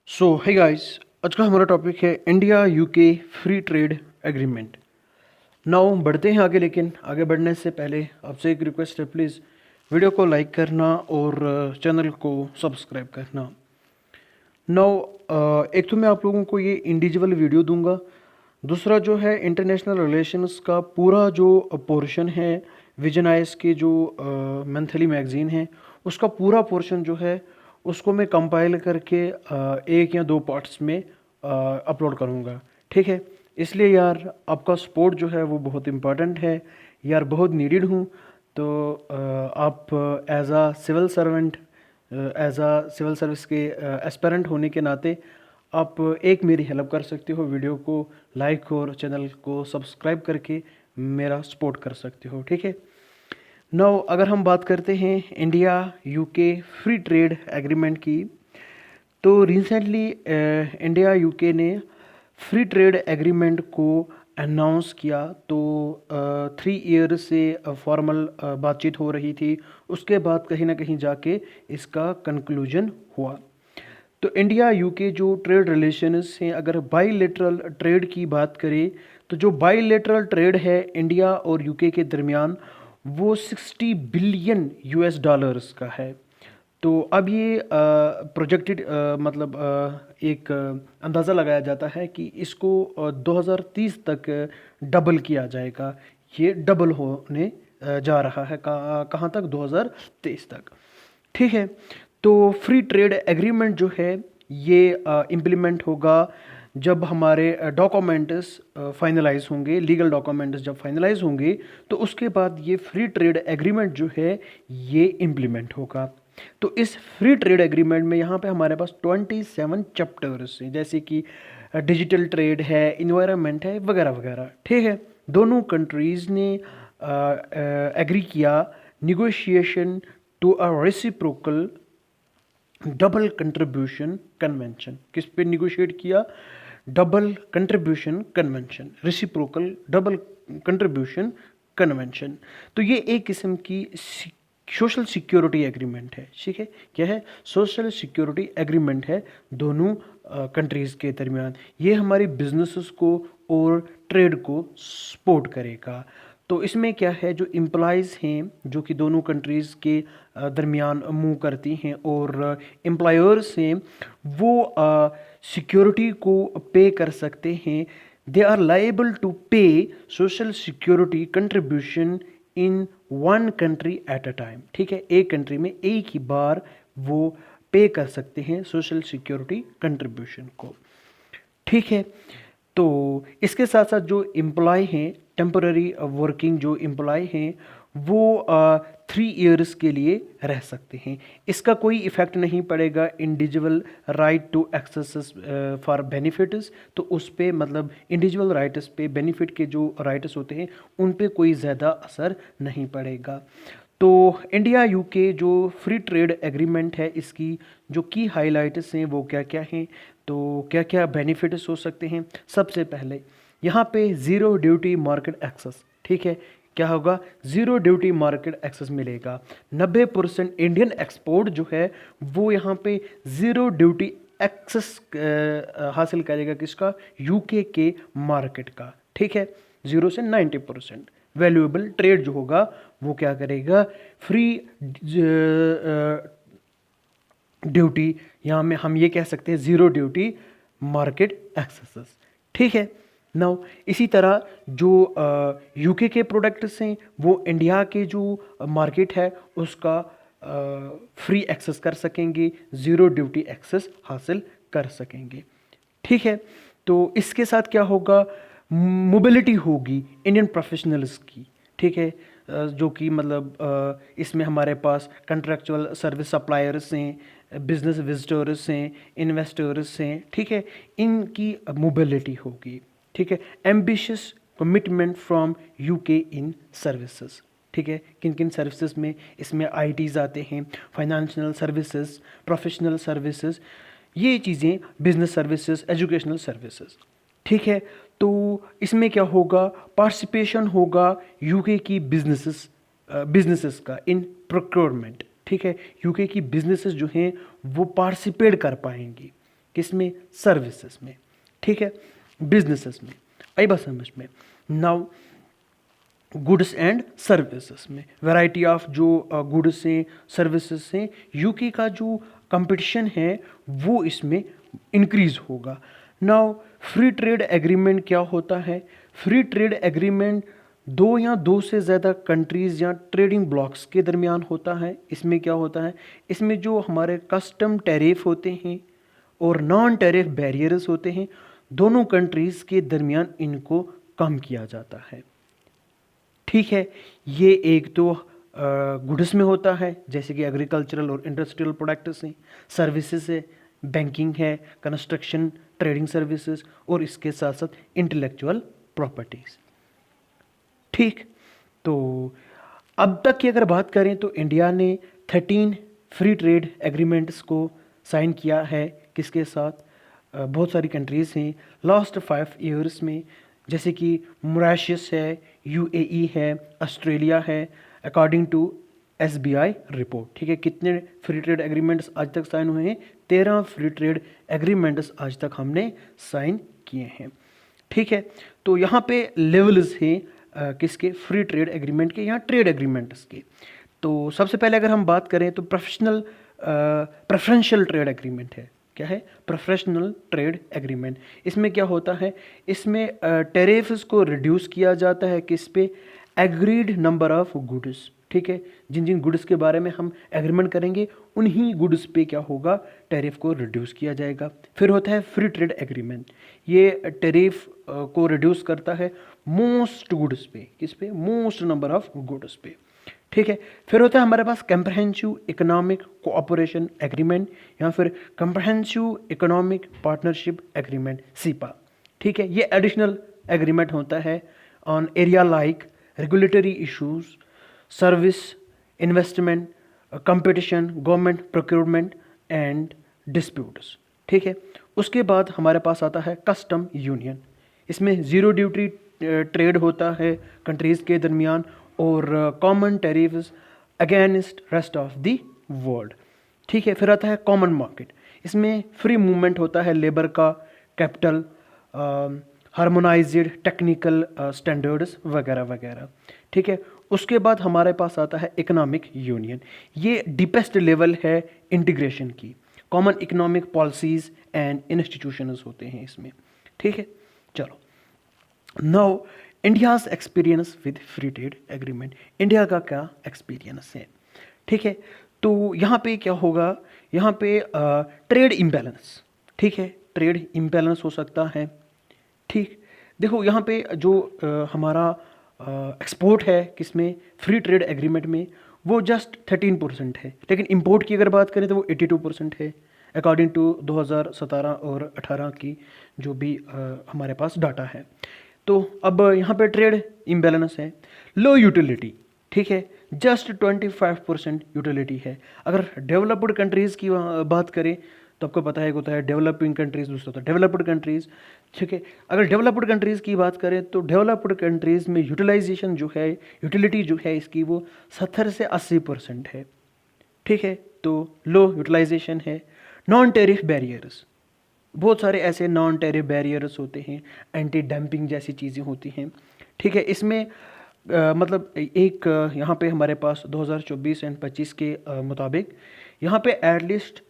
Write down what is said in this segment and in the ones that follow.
सो hey guys, आज का हमारा टॉपिक है India UK free trade agreement. Now बढ़ते हैं आगे, लेकिन आगे बढ़ने से पहले आपसे एक रिक्वेस्ट है, प्लीज़ वीडियो को लाइक करना और चैनल को सब्सक्राइब करना। नाउ एक तो मैं आप लोगों को ये इंडिविजुअल वीडियो दूंगा, दूसरा जो है इंटरनेशनल रिलेशंस का पूरा जो पोर्शन है, विजन आइस की जो मंथली मैगजीन है उसका पूरा पोर्शन जो है उसको मैं कंपाइल करके एक या दो पार्ट्स में अपलोड करूँगा। ठीक है, इसलिए यार आपका सपोर्ट जो है वो बहुत इम्पोर्टेंट है यार, बहुत नीडेड हूँ। तो आप as a civil servant, as a civil service के एस्पेरेंट होने के नाते आप एक मेरी हेल्प कर सकते हो, वीडियो को लाइक और चैनल को सब्सक्राइब करके मेरा सपोर्ट कर सकते हो। ठीक है, नाउ अगर हम बात करते हैं India UK free trade agreement की, तो रिसेंटली इंडिया यूके ने फ्री ट्रेड एग्रीमेंट को अनाउंस किया। तो 3 ईयर से फॉर्मल बातचीत हो रही थी, उसके बाद कहीं ना कहीं जाके इसका कंक्लूजन हुआ। तो इंडिया यूके जो ट्रेड रिलेशंस हैं, अगर बाईलेटरल ट्रेड की बात करें तो जो बाईलेटरल ट्रेड है इंडिया और यूके के दरमियान वो 60 बिलियन यूएस डॉलर्स का है। तो अब ये प्रोजेक्टेड मतलब एक अंदाज़ा लगाया जाता है कि इसको 2030 तक डबल किया जाएगा। ये डबल होने जा रहा है, कहाँ तक? 2023 तक। ठीक है, तो फ्री ट्रेड एग्रीमेंट जो है ये इम्प्लीमेंट होगा जब हमारे डॉक्यूमेंट्स फाइनलाइज होंगे, लीगल डॉक्यूमेंट्स जब फाइनलाइज होंगे तो उसके बाद ये फ्री ट्रेड एग्रीमेंट जो है ये इम्प्लीमेंट होगा। तो इस फ्री ट्रेड एग्रीमेंट में यहाँ पे हमारे पास 27 चैप्टर्स हैं, जैसे कि डिजिटल ट्रेड है, इन्वायरमेंट है, वगैरह वगैरह। ठीक है, दोनों कंट्रीज़ ने एग्री किया negotiation to a reciprocal double contribution convention. किस पे निगोशिएट किया? Double contribution convention, reciprocal double contribution convention. तो ये एक किस्म की सोशल सिक्योरिटी एग्रीमेंट है। ठीक है, क्या है? सोशल सिक्योरिटी एग्रीमेंट है दोनों कंट्रीज़ के दरमियान। ये हमारी बिजनेसेस को और ट्रेड को सपोर्ट करेगा। तो इसमें क्या है, जो एम्प्लॉयज़ हैं जो कि दोनों कंट्रीज़ के दरमियान मूव करती हैं और एम्प्लॉयर्स हैं, वो सिक्योरिटी को पे कर सकते हैं। दे आर लाइबल टू पे social security contribution in one country at a time. ठीक है, एक कंट्री में एक ही बार वो पे कर सकते हैं सोशल सिक्योरिटी कंट्रीब्यूशन को। ठीक है, तो इसके साथ साथ जो एम्प्लॉय हैं, टेम्पररी वर्किंग जो एम्प्लॉय हैं, वो 3 ईयर्स के लिए रह सकते हैं। इसका कोई इफ़ेक्ट नहीं पड़ेगा individual right to access for benefits. तो उस पे मतलब इंडिविजुअल राइट्स पे, बेनिफिट के जो राइट्स होते हैं उन पे कोई ज़्यादा असर नहीं पड़ेगा। तो इंडिया यूके जो फ्री ट्रेड एग्रीमेंट है, इसकी जो की हाइलाइट्स हैं वो क्या क्या हैं, तो क्या क्या बेनिफिट्स हो सकते हैं। सबसे पहले यहाँ पे ज़ीरो ड्यूटी मार्केट एक्सेस। ठीक है, क्या होगा? ज़ीरो ड्यूटी मार्केट एक्सेस मिलेगा। 90% इंडियन एक्सपोर्ट जो है वो यहाँ पे ज़ीरो ड्यूटी एक्सेस हासिल करेगा। किसका? यूके के मार्केट का। ठीक है, 0 से 90% वैल्यूएबल ट्रेड जो होगा वो क्या करेगा? फ्री ड्यूटी, यहाँ में हम ये कह सकते हैं ज़ीरो ड्यूटी मार्केट एक्सेस। ठीक है, नाउ इसी तरह जो यूके के प्रोडक्ट्स हैं वो इंडिया के जो मार्केट है उसका फ्री एक्सेस कर सकेंगे, ज़ीरो ड्यूटी एक्सेस हासिल कर सकेंगे। ठीक है, तो इसके साथ क्या होगा? मोबिलिटी होगी इंडियन प्रोफेशनल्स की। ठीक है, जो कि मतलब इसमें हमारे पास कंट्रेक्चुअल सर्विस सप्लायर्स हैं, बिजनेस विजिटर्स हैं, इन्वेस्टर्स हैं। ठीक है, इनकी मोबिलिटी होगी। ठीक है, ambitious commitment from UK in services. ठीक है, किन किन सर्विसेज में? इसमें आईटीज आते हैं, फाइनेंशियल सर्विसेज, प्रोफेशनल सर्विसेज, ये चीज़ें, बिजनेस सर्विसेज, एजुकेशनल सर्विसेज। ठीक है, तो इसमें क्या होगा? पार्टिसिपेशन होगा यूके की बिजनेसेस का इन प्रोक्योरमेंट। ठीक है, यूके की बिजनेसेस जो हैं वो पार्टिसिपेट कर पाएंगी किसमें? सर्विसेज में, ठीक है, बिजनेसेस में। आई बात समझ में? नाउ गुड्स एंड सर्विसेज में वैरायटी ऑफ जो गुड्स हैं, सर्विसेज हैं, यूके का जो कंपटीशन है वो इसमें इंक्रीज होगा। नाउ फ्री ट्रेड एग्रीमेंट क्या होता है? फ्री ट्रेड एग्रीमेंट दो या दो से ज़्यादा कंट्रीज़ या ट्रेडिंग ब्लॉक्स के दरमियान होता है। इसमें क्या होता है? इसमें जो हमारे कस्टम टैरिफ होते हैं और नॉन टैरिफ बैरियर्स होते हैं, दोनों कंट्रीज़ के दरमियान इनको कम किया जाता है, ठीक है। ये एक तो गुड्स में होता है, जैसे कि एग्रीकल्चरल और इंडस्ट्रियल प्रोडक्ट्स हैं, सर्विसेज है, बैंकिंग है, कंस्ट्रक्शन, ट्रेडिंग सर्विसेज, और इसके साथ साथ इंटेलेक्चुअल प्रॉपर्टीज, ठीक। तो अब तक की अगर बात करें तो इंडिया ने 13 फ्री ट्रेड एग्रीमेंट्स को साइन किया है। किसके साथ? बहुत सारी कंट्रीज़ हैं लास्ट 5 ईयर्स में, जैसे कि मॉरिशस है, यूएई है, ऑस्ट्रेलिया है, अकॉर्डिंग टू एसबीआई रिपोर्ट, ठीक है। कितने फ्री ट्रेड एग्रीमेंट्स आज तक साइन हुए हैं? 13 फ्री ट्रेड एग्रीमेंट्स आज तक हमने साइन किए हैं, ठीक है। तो यहाँ पे लेवल्स हैं किसके? फ्री ट्रेड एग्रीमेंट के, यहाँ ट्रेड एग्रीमेंट्स के। तो सबसे पहले अगर हम बात करें तो प्रेफरेंशियल ट्रेड एग्रीमेंट है। क्या है? Professional trade agreement. इसमें क्या होता है? इसमें टैरिफ्स को रिड्यूस किया जाता है किस पे? एग्रीड नंबर ऑफ गुड्स, ठीक है। जिन जिन गुड्स के बारे में हम एग्रीमेंट करेंगे उन्हीं गुड्स पे क्या होगा? टैरिफ को रिड्यूस किया जाएगा। फिर होता है फ्री ट्रेड एग्रीमेंट, ये टैरिफ को रिड्यूस करता है मोस्ट गुड्स पे। किस पे? मोस्ट नंबर ऑफ गुड्स पे, ठीक है। फिर होता है हमारे पास कंप्रहेंसिव इकोनॉमिक कोऑपरेशन एग्रीमेंट या फिर comprehensive economic partnership agreement, cepa, ठीक है। ये एडिशनल एग्रीमेंट होता है on area like regulatory issues, service, investment, competition, government procurement and disputes, ठीक है। उसके बाद हमारे पास आता है कस्टम यूनियन। इसमें ज़ीरो ड्यूटी ट्रेड होता है कंट्रीज़ के दरमियान और common tariffs against rest of the world, ठीक है। फिर आता है कॉमन मार्केट। इसमें फ्री मूवमेंट होता है लेबर का, कैपिटल, हार्मोनाइज्ड टेक्निकल स्टैंडर्ड्स वगैरह वगैरह, ठीक है। उसके बाद हमारे पास आता है इकोनॉमिक यूनियन। ये डीपेस्ट लेवल है इंटीग्रेशन की। Common economic policies and institutions होते हैं इसमें, ठीक है। चलो, now India's experience with free trade agreement. India का क्या एक्सपीरियंस है, ठीक है। तो यहाँ पे क्या होगा? यहाँ पे ट्रेड इम्बैलेंस, ठीक है, ट्रेड इम्बैलेंस हो सकता है, ठीक। देखो यहाँ पे जो हमारा एक्सपोर्ट है किसमें? फ्री ट्रेड एग्रीमेंट में, वो जस्ट 13% है, लेकिन इंपोर्ट की अगर बात करें तो वो 82% है, अकॉर्डिंग टू 2017 और 18 की जो भी हमारे पास डाटा है। तो अब यहाँ पे ट्रेड इम्बैलेंस है। लो यूटिलिटी, ठीक है, जस्ट 25% यूटिलिटी है। अगर डेवलप्ड कंट्रीज़ की बात करें तो आपको पता है होता है डेवलपिंग कंट्रीज़, दूसरा होता है डेवलप्ड कंट्रीज़, ठीक है। अगर डेवलप्ड कंट्रीज़ की बात करें तो डेवलप्ड कंट्रीज़ में यूटिलाइजेशन जो है, यूटिलिटी जो है इसकी, वो 70 से 80% है, ठीक है। तो लो यूटिलाइजेशन है। नॉन टेरिफ बैरियर्स, बहुत सारे ऐसे नॉन टेरिफ बैरियर्स होते हैं, एंटी डंपिंग जैसी चीज़ें होती हैं, ठीक है। इसमें मतलब एक यहाँ पे हमारे पास 2024 एंड 25 के मुताबिक यहाँ पे एटलीस्ट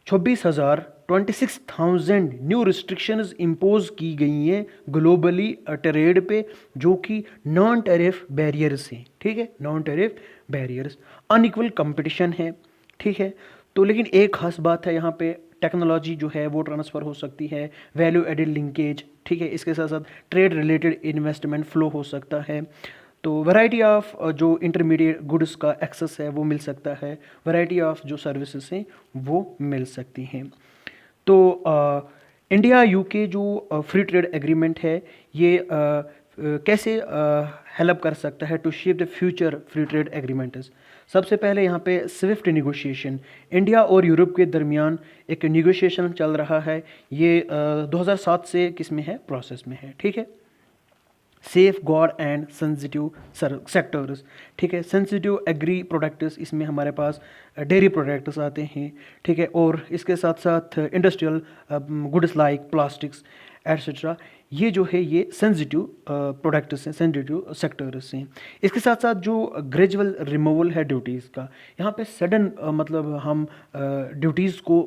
26,000 न्यू रिस्ट्रिक्शंस इम्पोज की गई हैं ग्लोबली ट्रेड पे, जो कि नॉन टेरिफ बैरियर्स हैं, ठीक है। Non tariff barriers, unequal competition है, ठीक है। तो लेकिन एक खास बात है यहाँ पे, टेक्नोलॉजी जो है वो ट्रांसफ़र हो सकती है, वैल्यू एडेड लिंकेज, ठीक है। इसके साथ साथ ट्रेड रिलेटेड इन्वेस्टमेंट फ्लो हो सकता है। तो वैरायटी ऑफ जो इंटरमीडिएट गुड्स का एक्सेस है वो मिल सकता है, वैरायटी ऑफ जो सर्विसेज हैं वो मिल सकती हैं। तो इंडिया यूके जो फ्री ट्रेड एग्रीमेंट है ये कैसे हेल्प कर सकता है to shape the future free trade agreements. सबसे पहले यहाँ पे स्विफ्ट निगोशिएशन, इंडिया और यूरोप के दरमियान एक निगोशिएशन चल रहा है, ये 2007 से किस में है? प्रोसेस में है, ठीक है। Safe guard and sensitive sectors, ठीक है। सेंसिटिव एग्री प्रोडक्ट्स, इसमें हमारे पास डेयरी प्रोडक्ट्स आते हैं, ठीक है। और इसके साथ साथ industrial goods like plastics etcetera, ये जो है ये सेंसिटिव प्रोडक्ट्स हैं, सेंसिटिव सेक्टर्स हैं। इसके साथ साथ जो ग्रेजुअल रिमूवल है ड्यूटीज़ का, यहाँ पे सडन मतलब हम ड्यूटीज़ को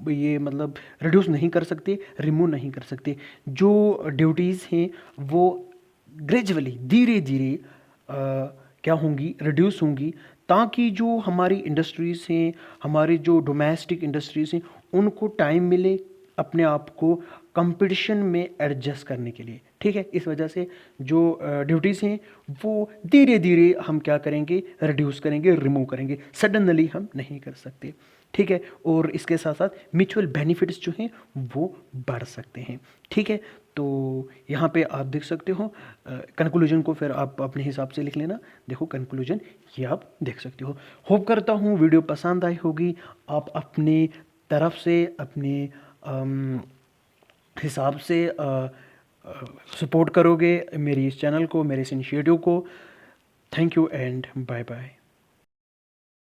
ये मतलब रिड्यूस नहीं कर सकते, रिमूव नहीं कर सकते। जो ड्यूटीज़ हैं वो ग्रेजुअली धीरे धीरे क्या होंगी, रिड्यूस होंगी, ताकि जो हमारी इंडस्ट्रीज़ हैं, हमारी जो डोमेस्टिक इंडस्ट्रीज़ हैं, उनको टाइम मिले अपने आप को कंपटीशन में एडजस्ट करने के लिए, ठीक है। इस वजह से जो ड्यूटीज़ हैं वो धीरे धीरे हम क्या करेंगे, रिड्यूस करेंगे, रिमूव करेंगे, सडनली हम नहीं कर सकते, ठीक है। और इसके साथ साथ म्यूचुअल बेनिफिट्स जो हैं वो बढ़ सकते हैं, ठीक है। तो यहाँ पे आप देख सकते हो कंक्लूजन को, फिर आप अपने हिसाब से लिख लेना। देखो कंक्लूजन ये आप देख सकते हो। होप करता हूँ वीडियो पसंद आई होगी, आप अपने तरफ से अपने हिसाब से सपोर्ट करोगे मेरी इस चैनल को, मेरे इस इनिशिएटिव को। Thank you and bye bye.